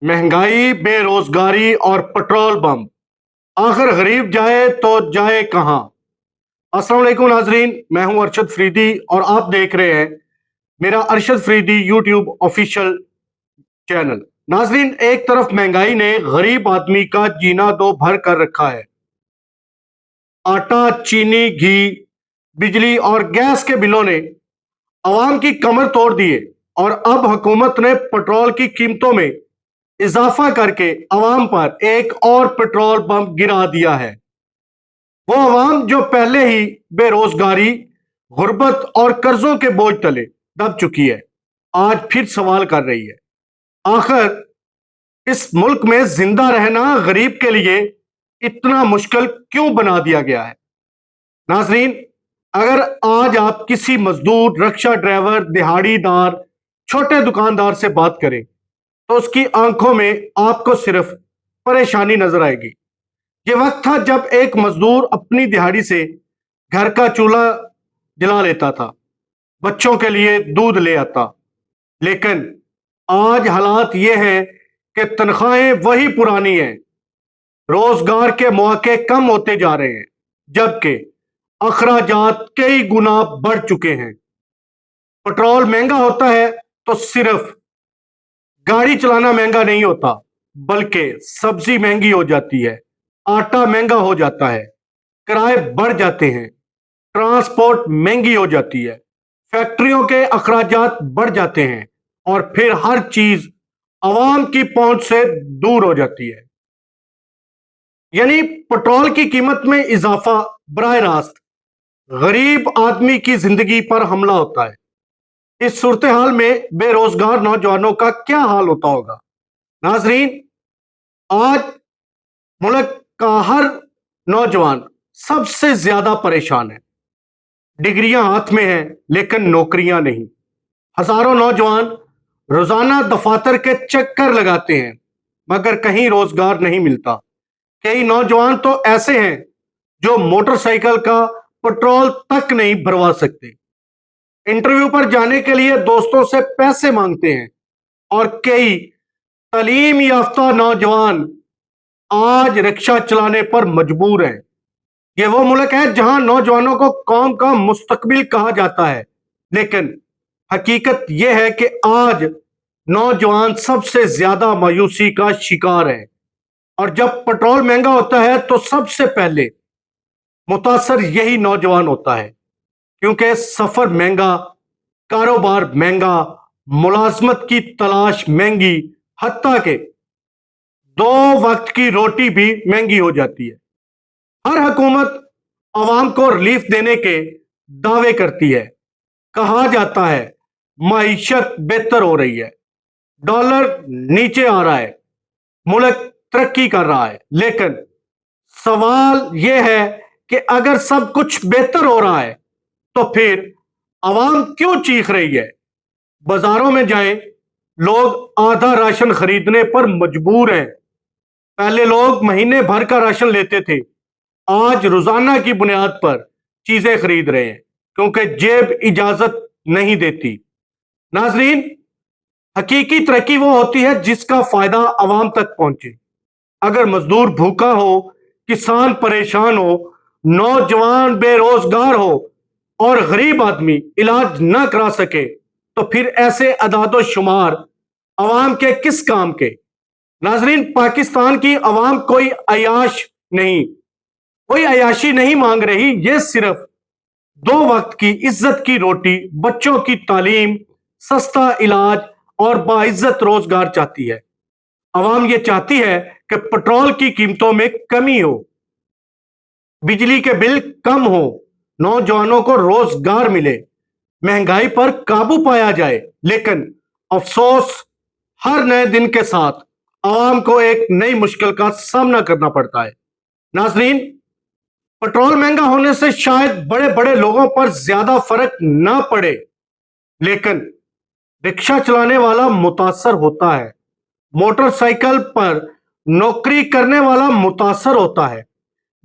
महंगाई, बेरोजगारी और पेट्रोल बम, आखिर गरीब जाए तो जाए कहां। अस्सलाम वालेकुम नाजरीन, मैं हूं अरशद फरीदी और आप देख रहे हैं मेरा Arshad Faridi YouTube official channel. नाजरीन, एक तरफ महंगाई ने गरीब आदमी का जीना दो भर कर रखा है। आटा, चीनी, घी, बिजली और गैस के बिलों ने आवाम की कमर तोड़ दिए और अब हुकूमत ने पेट्रोल की कीमतों में इजाफा करके आवाम पर एक और पेट्रोल बम गिरा दिया है। वो आवाम जो पहले ही बेरोजगारी, गुर्बत और कर्जों के बोझ तले दब चुकी है, आज फिर सवाल कर रही है, आखिर इस मुल्क में जिंदा रहना गरीब के लिए इतना मुश्किल क्यों बना दिया गया है। नाजरीन, अगर आज आप किसी मजदूर, रिक्शा ड्राइवर, दिहाड़ीदार, छोटे दुकानदार से बात करें तो उसकी आंखों में आपको सिर्फ परेशानी नजर आएगी। ये वक्त था जब एक मजदूर अपनी दिहाड़ी से घर का चूल्हा जला लेता था, बच्चों के लिए दूध ले आता। लेकिन आज हालात ये हैं कि तनख्वाहें वही पुरानी हैं, रोजगार के मौके कम होते जा रहे हैं, जबकि अखराजात कई गुना बढ़ चुके हैं। पेट्रोल महंगा होता है तो सिर्फ गाड़ी चलाना महंगा नहीं होता, बल्कि सब्जी महंगी हो जाती है, आटा महंगा हो जाता है, किराए बढ़ जाते हैं, ट्रांसपोर्ट महंगी हो जाती है, फैक्ट्रियों के अखराजात बढ़ जाते हैं और फिर हर चीज आवाम की पहुंच से दूर हो जाती है। यानी पेट्रोल की कीमत में इजाफा बराह रास्त गरीब आदमी की जिंदगी पर हमला होता है। इस सूरत हाल में बेरोजगार नौजवानों का क्या हाल होता होगा। नाजरीन, आज मुल्क का हर नौजवान सबसे ज्यादा परेशान है। डिग्रियां हाथ में हैं लेकिन नौकरियां नहीं। हजारों नौजवान रोजाना दफातर के चक्कर लगाते हैं मगर कहीं रोजगार नहीं मिलता। कई नौजवान तो ऐसे हैं जो मोटरसाइकिल का पेट्रोल तक नहीं भरवा सकते, इंटरव्यू पर जाने के लिए दोस्तों से पैसे मांगते हैं और कई तालीम याफ्ता नौजवान आज रिक्शा चलाने पर मजबूर हैं। ये वो मुल्क है जहां नौजवानों को कौम का मुस्तकबिल कहा जाता है, लेकिन हकीकत यह है कि आज नौजवान सबसे ज्यादा मायूसी का शिकार है। और जब पेट्रोल महंगा होता है तो सबसे पहले मुतासर यही नौजवान होता है, क्योंकि सफर महंगा, कारोबार महंगा, मुलाजमत की तलाश महंगी, हत्ता के दो वक्त की रोटी भी महंगी हो जाती है। हर हुकूमत आवाम को रिलीफ देने के दावे करती है। कहा जाता है माईशत बेहतर हो रही है, डॉलर नीचे आ रहा है, मुल्क तरक्की कर रहा है। लेकिन सवाल यह है कि अगर सब कुछ बेहतर हो रहा है तो फिर आवाम क्यों चीख रही है। बाजारों में जाएं, लोग आधा राशन खरीदने पर मजबूर हैं। पहले लोग महीने भर का राशन लेते थे, आज रोजाना की बुनियाद पर चीजें खरीद रहे हैं क्योंकि जेब इजाजत नहीं देती। नाजरीन, हकीकी तरक्की वो होती है जिसका फायदा आवाम तक पहुंचे। अगर मजदूर भूखा हो, किसान परेशान हो, नौजवान बेरोजगार हो और गरीब आदमी इलाज ना करा सके तो फिर ऐसे अदादो शुमार अवाम के किस काम के। नाजरीन, पाकिस्तान की अवाम कोई अयाश नहीं, कोई अयाशी नहीं मांग रही। ये सिर्फ दो वक्त की इज्जत की रोटी, बच्चों की तालीम, सस्ता इलाज और बाइज्जत रोजगार चाहती है। अवाम ये चाहती है कि पेट्रोल की कीमतों में कमी हो, बिजली के बिल कम हो, नौजवानों को रोजगार मिले, महंगाई पर काबू पाया जाए। लेकिन अफसोस, हर नए दिन के साथ आवाम को एक नई मुश्किल का सामना करना पड़ता है। नाजरीन, पेट्रोल महंगा होने से शायद बड़े बड़े लोगों पर ज्यादा फर्क ना पड़े, लेकिन रिक्शा चलाने वाला मुतासर होता है, मोटरसाइकिल पर नौकरी करने वाला मुतासर होता है,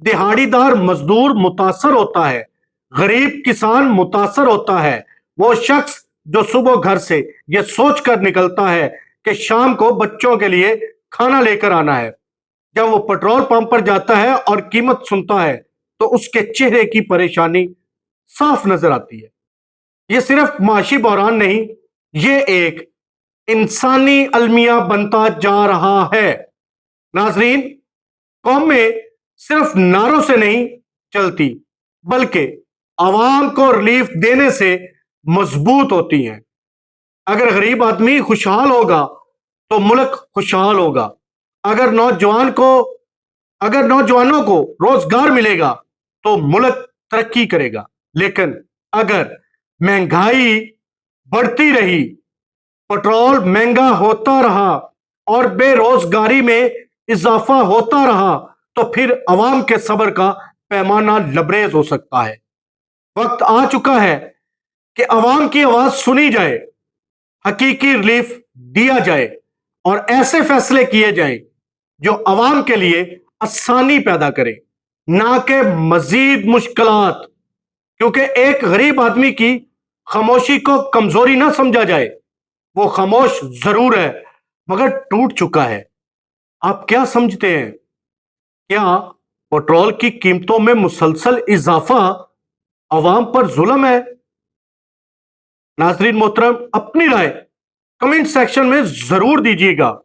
दिहाड़ीदार मजदूर मुतासर होता है, गरीब किसान मुतासर होता है। वो शख्स जो सुबह घर से ये सोचकर निकलता है کہ شام کو بچوں کے لیے کھانا لے کر آنا ہے۔ جب وہ پیٹرول پمپ پر جاتا ہے اور قیمت سنتا ہے تو اس کے چہرے کی پریشانی صاف نظر آتی ہے۔ یہ صرف معاشی بحران نہیں، یہ ایک انسانی المیہ بنتا جا رہا ہے۔ ناظرین، قومیں صرف نعروں سے نہیں چلتی بلکہ عوام کو ریلیف دینے سے مضبوط ہوتی ہیں۔ اگر غریب آدمی خوشحال ہوگا تو ملک خوشحال ہوگا۔ اگر نوجوانوں کو روزگار ملے گا تو ملک ترقی کرے گا۔ لیکن اگر مہنگائی بڑھتی رہی، پیٹرول مہنگا ہوتا رہا اور بے روزگاری میں اضافہ ہوتا رہا تو پھر عوام کے صبر کا پیمانہ لبریز ہو سکتا ہے۔ وقت آ چکا ہے کہ عوام کی آواز سنی جائے، حقیقی ریلیف دیا جائے اور ایسے فیصلے کیے جائیں جو عوام کے لیے آسانی پیدا کرے، نہ کہ مزید مشکلات۔ کیونکہ ایک غریب آدمی کی خاموشی کو کمزوری نہ سمجھا جائے، وہ خاموش ضرور ہے مگر ٹوٹ چکا ہے۔ آپ کیا سمجھتے ہیں؟ کیا پیٹرول کی قیمتوں میں مسلسل اضافہ عوام پر ظلم ہے؟ ناظرین محترم، اپنی رائے کمنٹ سیکشن میں ضرور دیجیے گا۔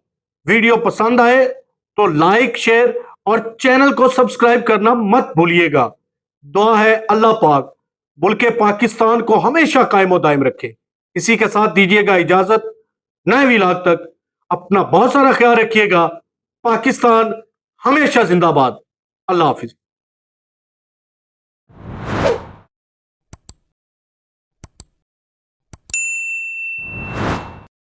ویڈیو پسند آئے تو لائک، شیئر اور چینل کو سبسکرائب کرنا مت بھولیے گا۔ دعا ہے اللہ پاک ملک پاکستان کو ہمیشہ قائم و دائم رکھے۔ اسی کے ساتھ دیجیے گا اجازت، نئے ویلاگ تک اپنا بہت سارا خیال رکھیے گا۔ پاکستان ہمیشہ زندہ باد۔ اللہ حافظ۔